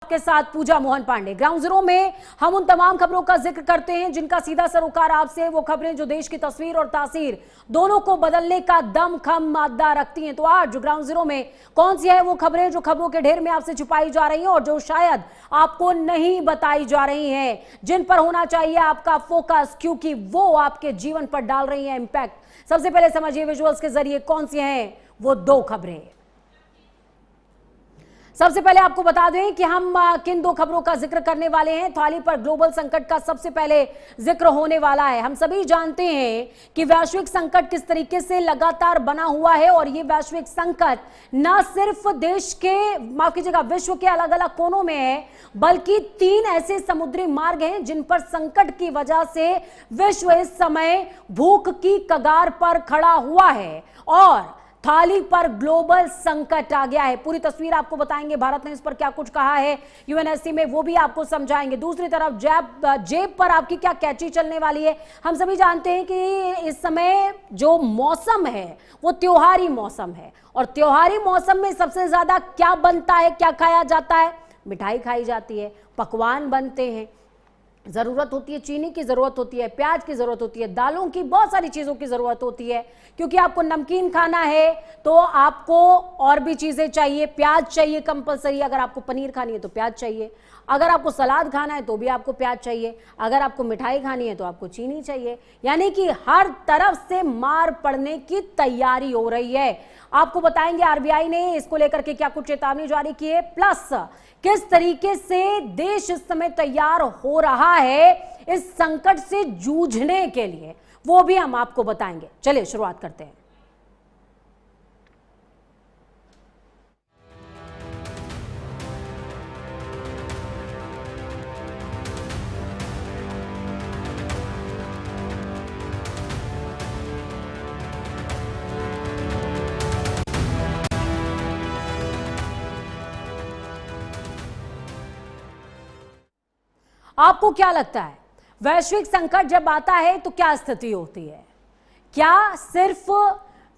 आपके साथ पूजा Mohan Pandey. Ground zero में हम उन तमाम खबरों का जिक्र करते हैं जिनका सीधा सरोकार आपसे, वो खबरें जो देश की तस्वीर और तासीर दोनों को बदलने का दमखम मादा रखती हैं। तो आज ग्राउंड जीरो में कौन सी है वो खबरें जो खबरों के ढेर में आपसे छुपाई जा रही हैं और जो शायद आपको नहीं बताई जा रही हैं, जिन पर होना चाहिए आपका फोकस क्योंकि वो आपके जीवन पर डाल रही है इंपैक्ट। सबसे पहले समझिए विजुअल्स के जरिए कौन सी हैं वो दो खबरें। सबसे पहले आपको बता दें कि हम किन दो खबरों का जिक्र करने वाले हैं। थाली पर ग्लोबल संकट का सबसे पहले जिक्र होने वाला है। हम सभी जानते हैं कि वैश्विक संकट किस तरीके से लगातार बना हुआ है और ये वैश्विक संकट न सिर्फ देश के, माफ कीजिएगा, विश्व के अलग अलग कोनों में है, बल्कि 3 ऐसे समुद्री मार्ग हैं जिन पर संकट की वजह से विश्व इस समय भूख की कगार पर खड़ा हुआ है और थाली पर ग्लोबल संकट आ गया है। पूरी तस्वीर आपको बताएंगे, भारत ने इस पर क्या कुछ कहा है यूएनएससी में, वो भी आपको समझाएंगे। दूसरी तरफ जेब पर आपकी क्या कैची चलने वाली है। हम सभी जानते हैं कि इस समय जो मौसम है वो त्योहारी मौसम है और त्योहारी मौसम में सबसे ज्यादा क्या बनता है, क्या खाया जाता है? मिठाई खाई जाती है, पकवान बनते हैं, जरूरत होती है, चीनी की जरूरत होती है, प्याज की जरूरत होती है, दालों की, बहुत सारी चीजों की जरूरत होती है। क्योंकि आपको नमकीन खाना है तो आपको और भी चीजें चाहिए, प्याज चाहिए कंपलसरी। अगर आपको पनीर खानी है तो प्याज चाहिए, अगर आपको सलाद खाना है तो भी आपको प्याज चाहिए, अगर आपको मिठाई खानी है तो आपको चीनी चाहिए। यानी कि हर तरफ से मार पड़ने की तैयारी हो रही है। आपको बताएंगे आरबीआई ने इसको लेकर के क्या कुछ चेतावनी जारी की है, प्लस किस तरीके से देश इस समय तैयार हो रहा है इस संकट से जूझने के लिए, वो भी हम आपको बताएंगे। चलिए शुरुआत करते हैं। आपको क्या लगता है वैश्विक संकट जब आता है तो क्या स्थिति होती है? क्या सिर्फ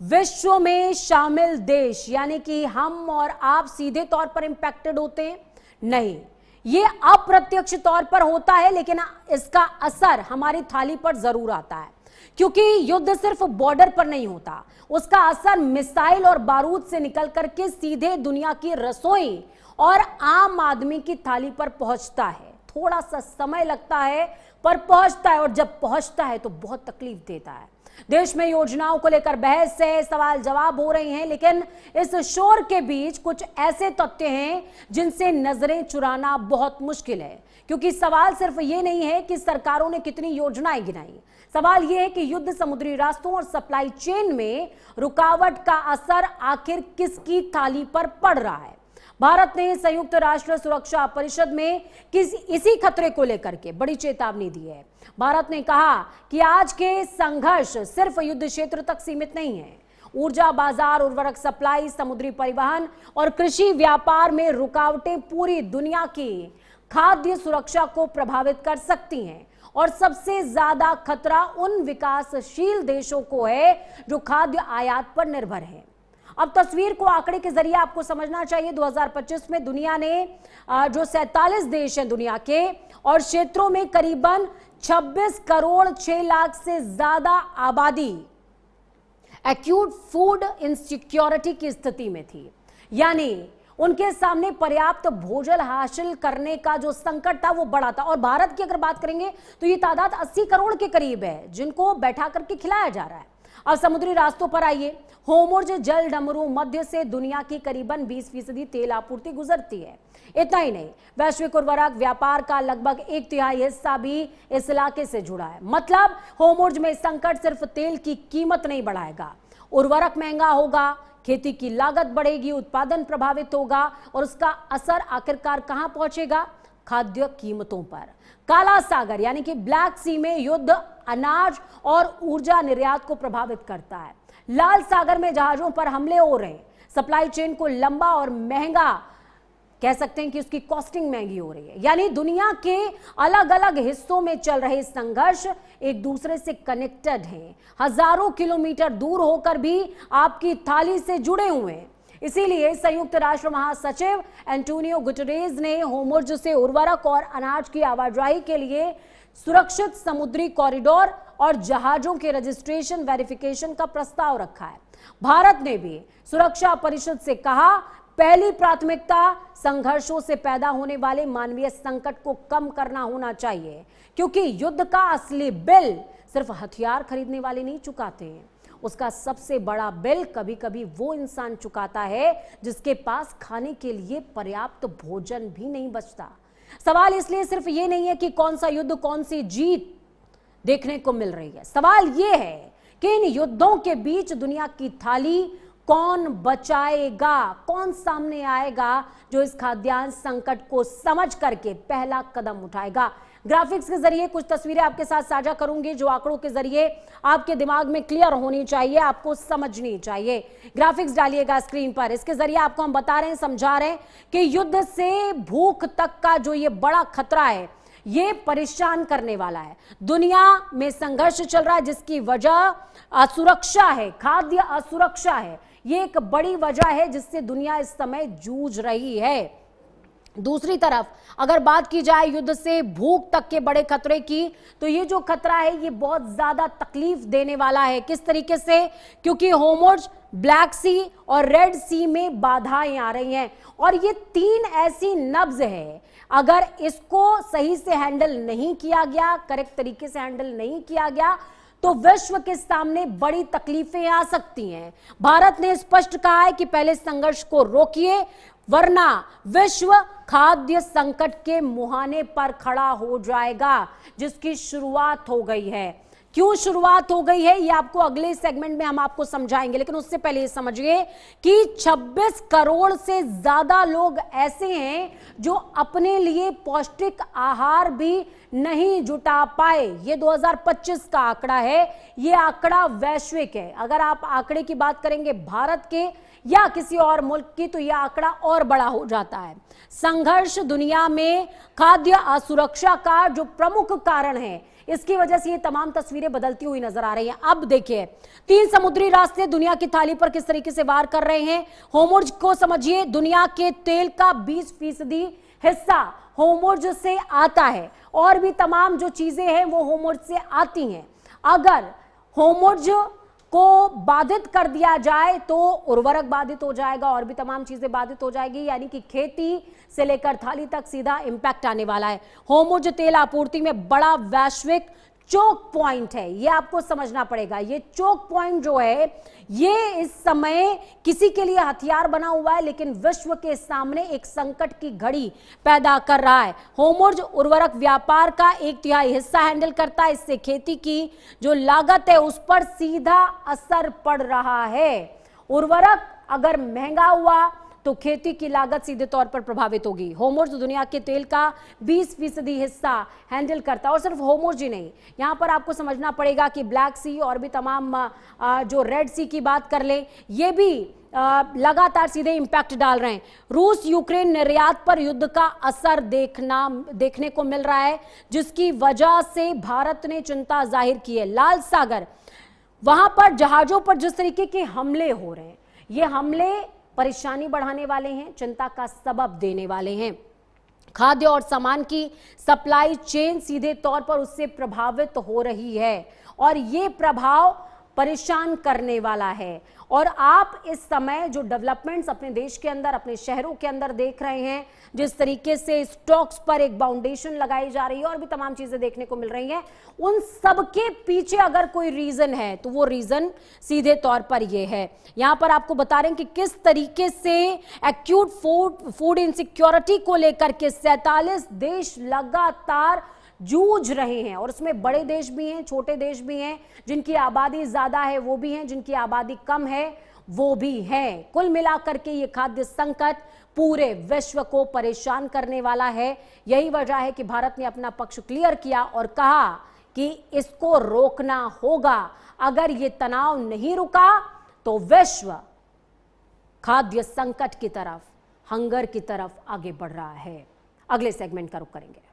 विश्व में शामिल देश यानी कि हम और आप सीधे तौर पर इंपैक्टेड होते हैं? नहीं, ये अप्रत्यक्ष तौर पर होता है, लेकिन इसका असर हमारी थाली पर जरूर आता है। क्योंकि युद्ध सिर्फ बॉर्डर पर नहीं होता, उसका असर मिसाइल और बारूद से निकल करके सीधे दुनिया की रसोई और आम आदमी की थाली पर पहुंचता है। थोड़ा सा समय लगता है पर पहुंचता है और जब पहुंचता है तो बहुत तकलीफ देता है। देश में योजनाओं को लेकर बहस है, सवाल जवाब हो रहे हैं, लेकिन इस शोर के बीच कुछ ऐसे तथ्य हैं जिनसे नजरें चुराना बहुत मुश्किल है। क्योंकि सवाल सिर्फ ये नहीं है कि सरकारों ने कितनी योजनाएं गिनाई, सवाल यह है कि युद्ध, समुद्री रास्तों और सप्लाई चेन में रुकावट का असर आखिर किसकी थाली पर पड़ रहा है। भारत ने संयुक्त राष्ट्र सुरक्षा परिषद में इसी खतरे को लेकर के बड़ी चेतावनी दी है। भारत ने कहा कि आज के संघर्ष सिर्फ युद्ध क्षेत्र तक सीमित नहीं है। ऊर्जा बाजार, उर्वरक सप्लाई, समुद्री परिवहन और कृषि व्यापार में रुकावटें पूरी दुनिया की खाद्य सुरक्षा को प्रभावित कर सकती हैं और सबसे ज्यादा खतरा उन विकासशील देशों को है जो खाद्य आयात पर निर्भर है। अब तस्वीर को आंकड़े के जरिए आपको समझना चाहिए। 2025 में दुनिया ने जो 47 देश हैं दुनिया के और क्षेत्रों में करीबन 26 करोड़ 6 लाख से ज्यादा आबादी एक्यूट फूड इनसिक्योरिटी की स्थिति में थी। यानी उनके सामने पर्याप्त भोजन हासिल करने का जो संकट था वो बड़ा था। और भारत की अगर बात करेंगे तो ये तादाद 80 करोड़ के करीब है जिनको बैठा करके खिलाया जा रहा है। अब समुद्री रास्तों पर आइए। होर्मुज़ जल डमरू मध्य से दुनिया की करीबन 20% तेल आपूर्ति गुजरती है। इतना ही नहीं, वैश्विक उर्वरक व्यापार का लगभग 1/3 हिस्सा भी इस इलाके से जुड़ा है। मतलब होर्मुज़ में संकट सिर्फ तेल की कीमत नहीं बढ़ाएगा, उर्वरक महंगा होगा, खेती की लागत बढ़ेगी, उत्पादन प्रभावित होगा और उसका असर आखिरकार कहां पहुंचेगा? खाद्य कीमतों पर। काला सागर यानी कि ब्लैक सी में युद्ध अनाज और ऊर्जा निर्यात को प्रभावित करता है। लाल सागर में जहाजों पर हमले हो रहे हैं, सप्लाई चेन को लंबा और महंगा, कह सकते हैं कि उसकी कॉस्टिंग महंगी हो रही है। यानी दुनिया के अलग अलग हिस्सों में चल रहे संघर्ष एक दूसरे से कनेक्टेड हैं, हजारों किलोमीटर दूर होकर भी आपकी थाली से जुड़े हुए हैं। इसीलिए संयुक्त राष्ट्र महासचिव एंटोनियो गुटेरेस ने होर्मुज़ से उर्वरक और अनाज की आवाजाही के लिए सुरक्षित समुद्री कॉरिडोर और जहाजों के रजिस्ट्रेशन वेरिफिकेशन का प्रस्ताव रखा है। भारत ने भी सुरक्षा परिषद से कहा, पहली प्राथमिकता संघर्षों से पैदा होने वाले मानवीय संकट को कम करना होना चाहिए, क्योंकि युद्ध का असली बिल सिर्फ हथियार खरीदने वाले नहीं चुकाते हैं। उसका सबसे बड़ा बिल कभी कभी वो इंसान चुकाता है जिसके पास खाने के लिए पर्याप्त भोजन भी नहीं बचता। सवाल इसलिए सिर्फ ये नहीं है कि कौन सा युद्ध, कौन सी जीत देखने को मिल रही है। सवाल ये है कि इन युद्धों के बीच दुनिया की थाली कौन बचाएगा, कौन सामने आएगा जो इस खाद्यान्न संकट को समझ करके पहला कदम उठाएगा। ग्राफिक्स के जरिए कुछ तस्वीरें आपके साथ साझा करूंगी जो आंकड़ों के जरिए आपके दिमाग में क्लियर होनी चाहिए, आपको समझनी चाहिए। ग्राफिक्स डालिएगा स्क्रीन पर। इसके जरिए आपको हम बता रहे हैं, समझा रहे हैं कि युद्ध से भूख तक का जो ये बड़ा खतरा है, ये परेशान करने वाला है। दुनिया में संघर्ष चल रहा है जिसकी वजह असुरक्षा है, खाद्य असुरक्षा है। ये एक बड़ी वजह है जिससे दुनिया इस समय जूझ रही है। दूसरी तरफ अगर बात की जाए युद्ध से भूख तक के बड़े खतरे की, तो ये जो खतरा है ये बहुत ज्यादा तकलीफ देने वाला है। किस तरीके से? क्योंकि होर्मुज़, ब्लैक सी और रेड सी में बाधाएं आ रही हैं और ये तीन ऐसी नब्ज है, अगर इसको सही से हैंडल नहीं किया गया, करेक्ट तरीके से हैंडल नहीं किया गया, तो विश्व के सामने बड़ी तकलीफें आ सकती हैं। भारत ने स्पष्ट कहा है कि पहले संघर्ष को रोकिए, वरना विश्व खाद्य संकट के मुहाने पर खड़ा हो जाएगा, जिसकी शुरुआत हो गई है। क्यों शुरुआत हो गई है ये आपको अगले सेगमेंट में हम आपको समझाएंगे, लेकिन उससे पहले ये समझिए कि 26 करोड़ से ज्यादा लोग ऐसे हैं जो अपने लिए पौष्टिक आहार भी नहीं जुटा पाए। ये 2025 का आंकड़ा है, ये आंकड़ा वैश्विक है। अगर आप आंकड़े की बात करेंगे भारत के या किसी और मुल्क की, तो यह आंकड़ा और बड़ा हो जाता है। संघर्ष दुनिया में खाद्य असुरक्षा का जो प्रमुख कारण है, इसकी वजह से ये तमाम तस्वीरें बदलती हुई नजर आ रही हैं। अब देखिए, 3 समुद्री रास्ते दुनिया की थाली पर किस तरीके से वार कर रहे हैं। होर्मुज़ को समझिए, दुनिया के तेल का 20% हिस्सा होर्मुज़ से आता है और भी तमाम जो चीजें हैं वो होर्मुज़ से आती हैं। अगर होर्मुज़ को बाधित कर दिया जाए तो उर्वरक बाधित हो जाएगा और भी तमाम चीजें बाधित हो जाएगी, यानी कि खेती से लेकर थाली तक सीधा इंपैक्ट आने वाला है। होर्मुज़ तेल आपूर्ति में बड़ा वैश्विक चोक पॉइंट है, ये आपको समझना पड़ेगा। ये चोक पॉइंट जो है ये इस समय किसी के लिए हथियार बना हुआ है, लेकिन विश्व के सामने एक संकट की घड़ी पैदा कर रहा है। होर्मुज़ उर्वरक व्यापार का 1/3 हिस्सा हैंडल करता है। इससे खेती की जो लागत है उस पर सीधा असर पड़ रहा है। उर्वरक अगर महंगा हुआ तो खेती की लागत सीधे तौर पर प्रभावित होगी। होर्मुज़ दुनिया के तेल का 20% हिस्सा हैंडल करता है और सिर्फ होर्मुज़ ही नहीं, यहां पर आपको समझना पड़ेगा कि ब्लैक सी और भी तमाम जो रेड सी की बात कर ले, ये भी लगातार सीधे इंपैक्ट डाल रहे हैं। रूस यूक्रेन निर्यात पर युद्ध का असर देखने को मिल रहा है, जिसकी वजह से भारत ने चिंता जाहिर की है। लाल सागर, वहां पर जहाजों पर जिस तरीके के हमले हो रहे हैं, ये हमले परेशानी बढ़ाने वाले हैं, चिंता का सबब देने वाले हैं। खाद्य और सामान की सप्लाई चेन सीधे तौर पर उससे प्रभावित हो रही है और ये प्रभाव परेशान करने वाला है। और आप इस समय जो डेवलपमेंट्स अपने देश के अंदर, अपने शहरों के अंदर देख रहे हैं, जिस तरीके से स्टॉक्स पर एक बाउंडेशन लगाई जा रही है और भी तमाम चीजें देखने को मिल रही हैं, उन सब के पीछे अगर कोई रीजन है तो वो रीजन सीधे तौर पर ये है। यहां पर आपको बता रहे हैं कि किस तरीके से एक्यूट फूड इनसिक्योरिटी को लेकर के 47 देश लगातार जूझ रहे हैं और उसमें बड़े देश भी हैं, छोटे देश भी हैं, जिनकी आबादी ज्यादा है वो भी हैं, जिनकी आबादी कम है वो भी हैं। कुल मिलाकर के ये खाद्य संकट पूरे विश्व को परेशान करने वाला है। यही वजह है कि भारत ने अपना पक्ष क्लियर किया और कहा कि इसको रोकना होगा। अगर ये तनाव नहीं रुका तो विश्व खाद्य संकट की तरफ, हंगर की तरफ आगे बढ़ रहा है। अगले सेगमेंट का रुख करेंगे।